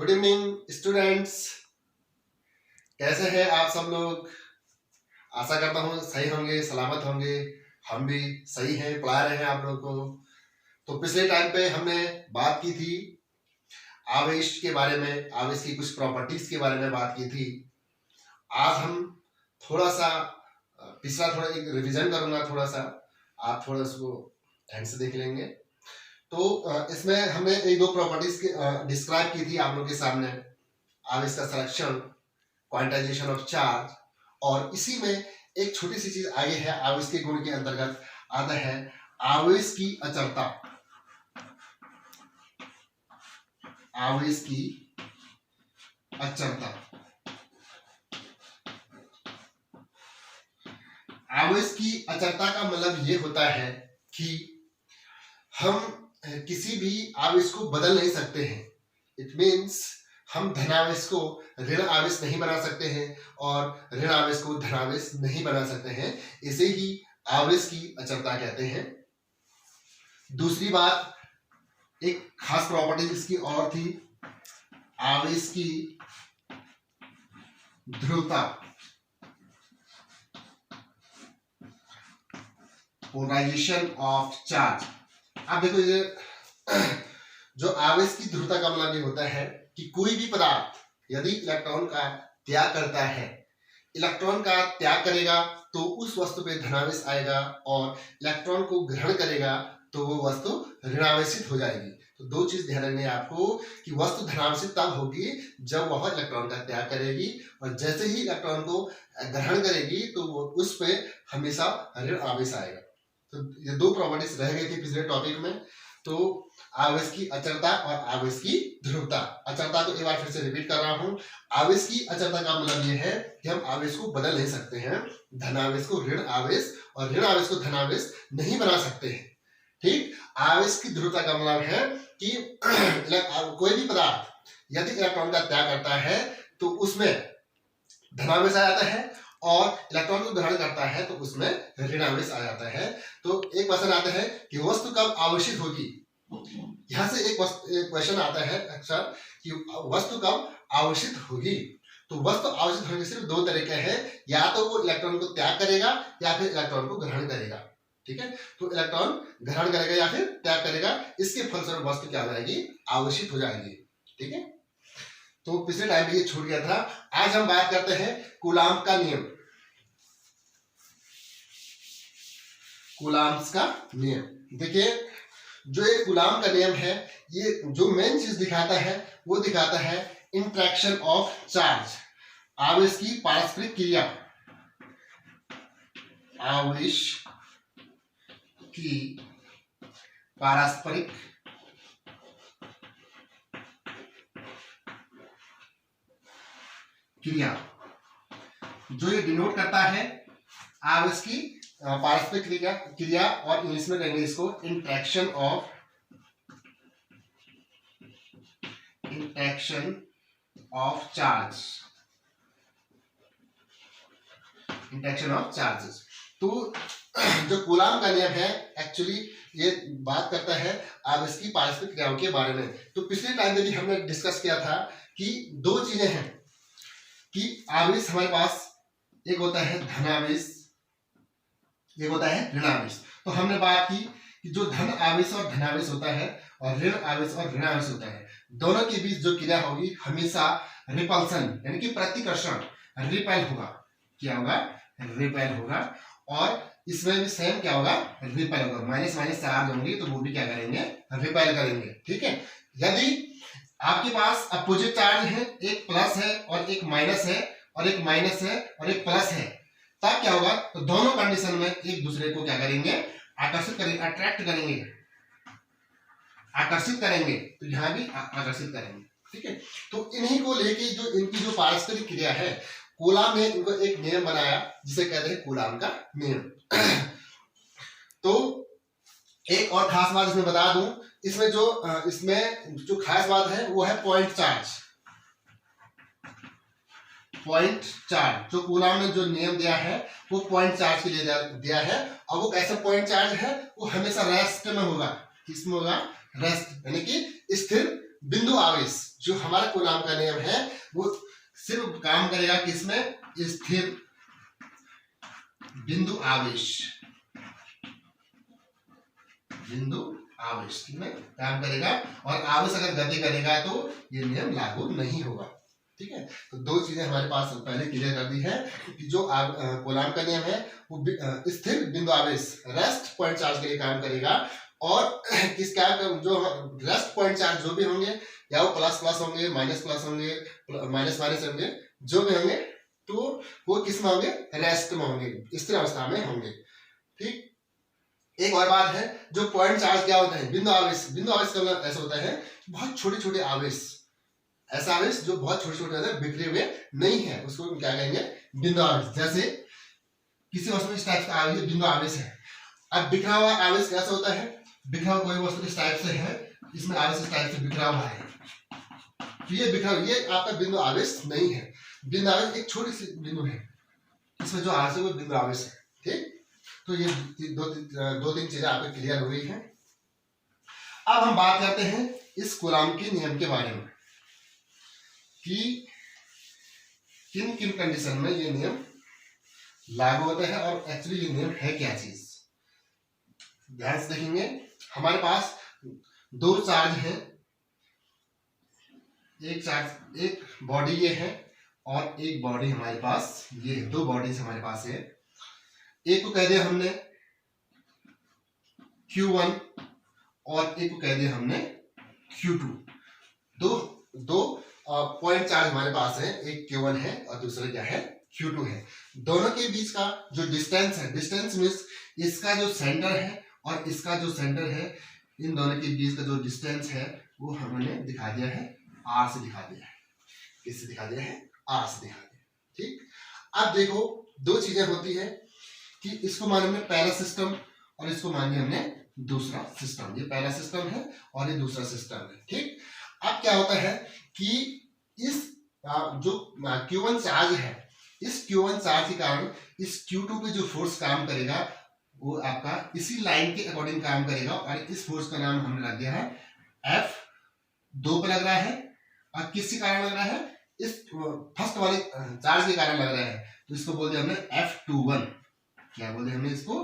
Good evening students, कैसे हैं आप सब लोग। आशा करता हूँ सही होंगे, सलामत होंगे। हम भी सही हैं, पढ़ा रहे हैं आप लोगों को। तो पिछले टाइम पे हमने बात की थी आवेश के बारे में, आवेश की कुछ प्रॉपर्टीज के बारे में बात की थी। आज हम थोड़ा सा पिछला थोड़ा एक रिवीजन करूंगा, थोड़ा सा आप थोड़ा उसको ध्यान से देख लेंगे। तो इसमें हमने एक दो प्रॉपर्टीज डिस्क्राइब की थी आप लोग के सामने, आवेश का सिलेक्शन, क्वांटाइजेशन ऑफ चार्ज, और इसी में एक छोटी सी चीज आई है आवेश के गुण के अंतर्गत आता है आवेश की अचलता। आवेश की अचलता, आवेश की अचलता का मतलब ये होता है कि हम किसी भी आवेश को बदल नहीं सकते हैं। इट मीन्स हम धनावेश को ऋण आवेश नहीं बना सकते हैं और ऋण आवेश को धनावेश नहीं बना सकते हैं। इसे ही आवेश की अचलता कहते हैं। दूसरी बात, एक खास प्रॉपर्टी इसकी और थी, आवेश की ध्रुवता, पोलराइजेशन ऑफ चार्ज। अब देखो, ये जो आवेश की ध्रुवता का मतलब ये होता है कि कोई भी पदार्थ यदि इलेक्ट्रॉन का त्याग करता है, इलेक्ट्रॉन का त्याग करेगा तो उस वस्तु पे धनावेश आएगा, और इलेक्ट्रॉन को ग्रहण करेगा तो वो वस्तु ऋणावेशित हो जाएगी। तो दो चीज ध्यान रखनी है आपको कि वस्तु धनावेशित तब होगी जब वह इलेक्ट्रॉन का त्याग करेगी, और जैसे ही इलेक्ट्रॉन को ग्रहण करेगी तो वो उस पे हमेशा ऋण आवेश आएगा। तो ये दो प्रॉपर्टीज रह गई थी पिछले टॉपिक में। तो आवेश की अचलता और आवेश की ध्रुवता। अचलता को एक बार फिर से रिपीट कर रहा हूं। आवेश की अचलता का मतलब ये है कि हम आवेश को बदल नहीं सकते हैं, धनावेश को ऋण आवेश और ऋण आवेश को धनावेश नहीं बना सकते हैं। ठीक। आवेश की ध्रुवता का मतलब है कि कोई भी पदार्थ यदि इलेक्ट्रॉन का त्याग करता है तो उसमें धनावेश आ जाता है, और इलेक्ट्रॉन को ग्रहण करता है तो उसमें ऋणावेश आ जाता है। तो एक क्वेश्चन आता है कि वस्तु कब आवेशित होगी। यहां से एक क्वेश्चन आता है अक्सर कि वस्तु कब आवेशित होगी। तो वस्तु आवेशित होने के सिर्फ दो तरीके हैं, या तो वो इलेक्ट्रॉन को त्याग करेगा या फिर इलेक्ट्रॉन को ग्रहण करेगा। ठीक है, तो इलेक्ट्रॉन ग्रहण करेगा या फिर त्याग करेगा, इसके फलस्वरूप वस्तु क्या हो जाएगी, आवेशित हो जाएगी। ठीक है, तो पिछले टाइम पे ये छूट गया था। आज हम बात करते हैं कूलाम्ब का नियम। कूलाम्ब का नियम, देखिए जो ये कूलाम्ब का नियम है, ये जो मेन चीज दिखाता है वो दिखाता है इंटरेक्शन ऑफ चार्ज, आवेश की पारस्परिक क्रिया। आवेश की पारस्परिक क्रिया, जो ये डिनोट करता है आवेश की पारस्परिक क्रिया, और इंग्लिश में कहेंगे इसको interaction of charge, interaction of charges. तो जो कूलाम्ब का नियम है एक्चुअली ये बात करता है आवेश की पारस्परिक क्रियाओं के बारे में। तो पिछले टाइम में भी हमने डिस्कस किया था कि दो चीजें हैं कि आवेश हमारे पास एक होता है धनावेश, एक होता है ऋणावेश। तो हमने बात की कि जो धन आवेश और धनावेश होता है और ऋण आवेश और ऋणावेश होता है, दोनों के बीच जो क्रिया होगी हमेशा रिपल्सन यानी कि प्रतिकर्षण, रिपेल होगा। क्या होगा, रिपेल होगा। और इसमें भी सेम क्या होगा, रिपेल होगा। माइनस माइनस चार्ज होंगे तो वो भी क्या करेंगे, रिपेल करेंगे। ठीक है, यदि आपके पास अपोजिट चार्ज है, एक प्लस है और एक माइनस है, और एक माइनस है और एक प्लस है, तब क्या होगा, तो दोनों कंडीशन में एक दूसरे को क्या करेंगे, आकर्षित करेंगे, अट्रैक्ट करेंगे, आकर्षित करेंगे। तो यहां भी आकर्षित करेंगे। ठीक है, तो इन्हीं को लेके जो इनकी जो पारस्परिक क्रिया है, कूलाम्ब ने इनको एक नियम बनाया जिसे कहते हैं कूलाम्ब का नियम। तो एक और खास बात इसमें बता दूं, इसमें जो खास बात है वो है पॉइंट चार्ज। पॉइंट चार्ज, जो कूलाम्ब ने जो नियम दिया है वो पॉइंट चार्ज के लिए दिया है। और वो कैसा पॉइंट चार्ज है, वो हमेशा रेस्ट में होगा। किसमें होगा, रेस्ट यानी कि स्थिर बिंदु आवेश जो हमारा कूलाम का नियम है वो सिर्फ काम करेगा किसमें, स्थिर बिंदु आवेश, बिंदु आवेश में काम करेगा, और आवेश अगर गति करेगा तो ये नियम लागू नहीं होगा। ठीक है, तो दो चीजें हमारे पास पहले क्लियर कर दी है कि जो कूलाम का नियम है वो स्थिर बिंदु आवेश रेस्ट पॉइंट चार्ज के लिए काम करेगा, और किस क्या जो रेस्ट पॉइंट चार्ज जो भी होंगे, या वो प्लस प्लस होंगे, माइनस प्लस होंगे, माइनस माइनस होंगे, जो भी होंगे तो वो किस में होंगे, रेस्ट में होंगे, स्थिर अवस्था में होंगे। ठीक, एक और बात है, जो पॉइंट चार्ज क्या होता है, बिंदु आवेश, बिंदु आवेश का मतलब ऐसा होता है बहुत छोटे छोटे आवेश, ऐसा आवेश जो बहुत छोटे छोटे होते हैं, बिखरे हुए नहीं है, उसको हम क्या कहेंगे, बिंदु आवेश। जैसे किसी वस्तु इस टाइप का आवेश बिंदु आवेश है। अब बिखरा हुआ आवेश कैसा होता है, बिखरा हुआ कोई वस्तु इस टाइप से है, इसमें आवेश इस टाइप से बिखरा हुआ है, तो ये बिखरा, ये आपका बिंदु आवेश नहीं है। बिंदु आवेश एक छोटी सी बिंदु है, इसमें जो आवेश है वो बिंदु आवेश है। ठीक, तो ये दो तीन चीजें आपको क्लियर हुई हैं। अब हम बात करते हैं इस कूलाम के नियम के बारे में कि किन किन कंडीशन में ये नियम लागू होते हैं, और एक्चुअली ये नियम है क्या चीज। ध्यान से देखेंगे, हमारे पास दो चार्ज हैं, एक चार्ज, एक बॉडी ये है और एक बॉडी हमारे पास ये है, दो बॉडीज हमारे पास है। एक को कह दिया हमने Q1 और एक को कह दिया हमने Q2। दो पॉइंट चार्ज हमारे पास है, एक Q1 है और दूसरा क्या है, Q2 है। दोनों के बीच का जो डिस्टेंस है, डिस्टेंस मीन्स इसका जो सेंटर है और इसका जो सेंटर है, इन दोनों के बीच का जो डिस्टेंस है वो हमने दिखा दिया है R से, दिखा दिया है, किससे दिखा दिया है, R से दिखा दिया। ठीक, अब देखो दो चीजें होती है कि इसको माने हमने पहला सिस्टम और इसको माने हमने दूसरा सिस्टम, ये पहला सिस्टम है और ये दूसरा सिस्टम है। ठीक, अब क्या होता है कि इस जो Q1 चार्ज है, इस Q1 चार्ज के कारण इस Q2 पे जो फोर्स काम करेगा वो आपका इसी लाइन के अकॉर्डिंग काम करेगा, और इस फोर्स का नाम हमने लग दिया है F2 पे लग रहा है, और किसके कारण लग रहा है, इस फर्स्ट वाले चार्ज के कारण लग रहा है, तो इसको बोल दिया हमने F21। क्या बोलते हैं हमने इसको,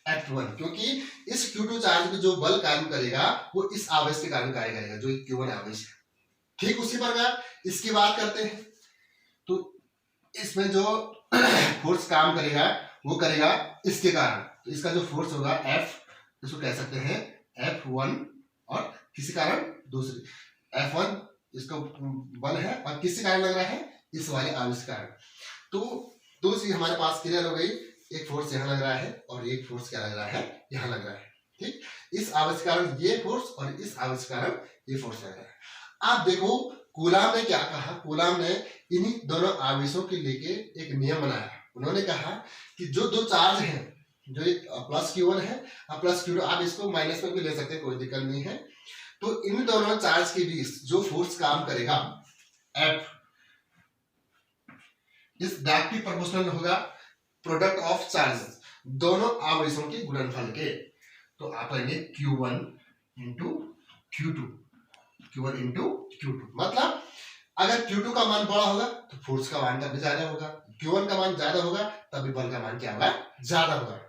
F1, क्योंकि इस Q2 चार्ज पे जो बल कार्य करेगा वो इस आवेश के कारण कार्य करेगा, जो Q1 आवेश है। ठीक, उसी प्रकार इसकी बात करते हैं, तो इसमें जो फोर्स काम करेगा वो करेगा इसके कारण, तो इसका जो फोर्स होगा F, इसको कह सकते हैं F1, और किसी कारण दूसरी F1 इसका बल है, और किसके कारण लग रहा है, इस वाले आवेश के कारण। तो दो चीज हमारे पास क्लियर हो गई, एक फोर्स यहाँ लग रहा है और एक फोर्स क्या लग रहा है, यहाँ लग रहा है। ठीक, इस आवेश के कारण ये फोर्स और इस आवेश के कारण ये फोर्स लग रहा है। आप देखो कूलाम ने क्या कहा, कूलाम ने इन्हीं दोनों आवेशों के लेके एक नियम बनाया। उन्होंने कहा कि जो दो चार्ज हैं, जो एक प्लस Q1 है और प्लस Q2, आप इसको माइनस में भी ले सकते हैं, कोई दिक्कत नहीं है। तो इन दोनों चार्ज के बीच जो फोर्स काम करेगा F, इस डायरेक्टली प्रोपोर्शनल होगा प्रोडक्ट ऑफ चार्जेस, दोनों आवेशों के गुणनफल के। तो आप कहेंगे Q1 into Q2, Q1 into Q2, मतलब अगर Q2 का मान बड़ा होगा तो फोर्स का मान तभी ज्यादा होगा, Q1 का मान ज्यादा होगा तभी बल का मान क्या होगा, ज्यादा होगा।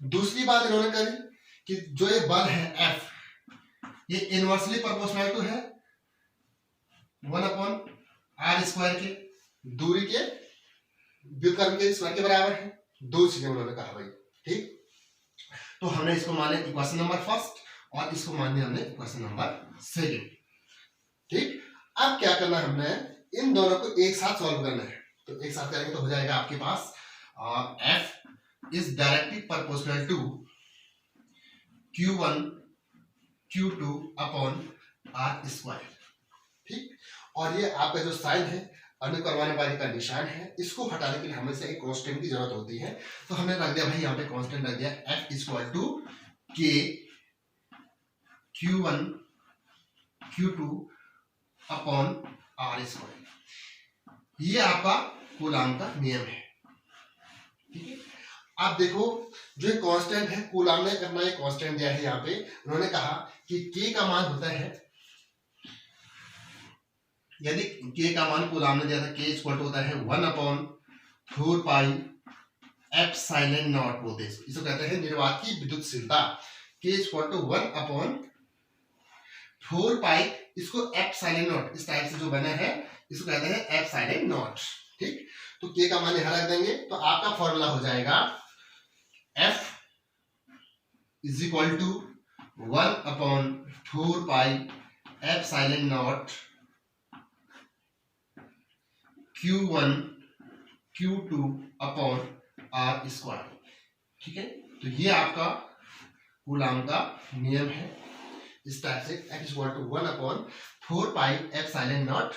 दूसरी बात इन्होंने करी कि जो ये बल है F, ये इनवर्सली प्रोपोर्शनल टू है 1/r² के, दूरी के व्युत्क्रम के स्क्वायर के बराबर है। दो चीजें उन्होंने कहा भाई। ठीक, तो हमने इसको माने इक्वेशन नंबर फर्स्ट और इसको माने हमने इक्वेशन नंबर सेकंड। ठीक, अब क्या करना है, हमने इन दोनों को एक साथ सॉल्व करना है। तो एक साथ करेंगे तो हो जाएगा आपके पास F is directly proportional to Q1 Q2 upon R²। ठीक, और ये आपका जो साइन है अनुक्रमाने वाले का निशान है, इसको हटाने के लिए हमें से एक कांस्टेंट की जरूरत होती है। तो हमने रख दिया भाई यहाँ पे कांस्टेंट रख दिया F equal to K Q1 Q2 upon R²। ये आपका कूलाम का नियम है। ठीक है, आप देखो जो कांस्टेंट है कूलाम ने करना, ये कांस्टेंट दिया है यहाँ पे। उन्होंने कहा कि K का मान होता है यदि k का मान कूलाम ने दिया था, k इक्वल टू होता है 1/4 पाई एप्सिलॉन नॉट बोलते हैं इसको कहते हैं निर्वात की विद्युतशीलता। k इक्वल टू 1/4 पाई, इसको एप्सिलॉन नॉट इस टाइप से जो बना है इसको कहते हैं एप्सिलॉन नॉट। ठीक, तो k का मान यहां रख देंगे तो आपका फॉर्मूला हो जाएगा F is equal to 1/4 pi epsilon naught Q1 Q2 upon R square. ठीक है, तो ये आपका कूलाम का नियम है। इस टाइप से F equal to 1/4 pi epsilon naught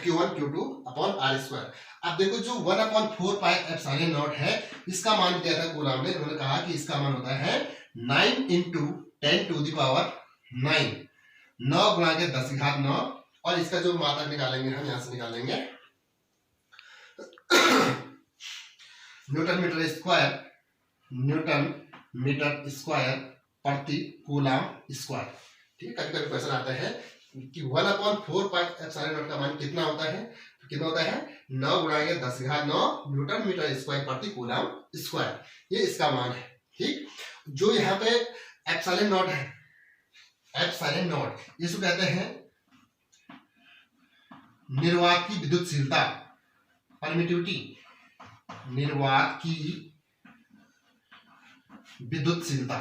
Q1 Q2 upon R square. अब देखो जो 1/4 पाई एप्सिलॉन नॉट है इसका मान दिया था कूलाम ने, उन्होंने कहा कि इसका मान होता है 9 × 10⁹ 9 गुणा के 10⁹9, और इसका जो मात्रक निकालेंगे हम यहां से निकालेंगे न्यूटन मीटर स्क्वायर प्रति कूलाम स्क्वायर। ठीक है, कभी कभी क्वेश्चन आता है कि 1/4 पाई एप्सिलॉन नॉट का मान कितना होता है, तो कितना होता है 9 गुणा के 10⁹9 न्यूटन मीटर स्क्वायर प्रति कूलाम स्क्वायर, ये इसका मान है। ठीक, जो यहाँ पे एप्सिलॉन नॉट है, एप्सिलॉन नॉट इसको कहते हैं निर्वात की विद्युतशीलता, परमिटिविटी, निर्वात की विद्युतशीलता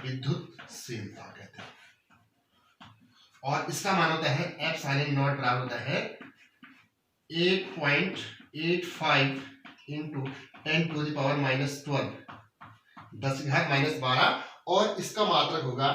कहते हैं, और इसका मान होता है एप्सिलॉन नॉट बराबर होता है 8.85 × 10⁻12 10⁻12, और इसका मात्रक होगा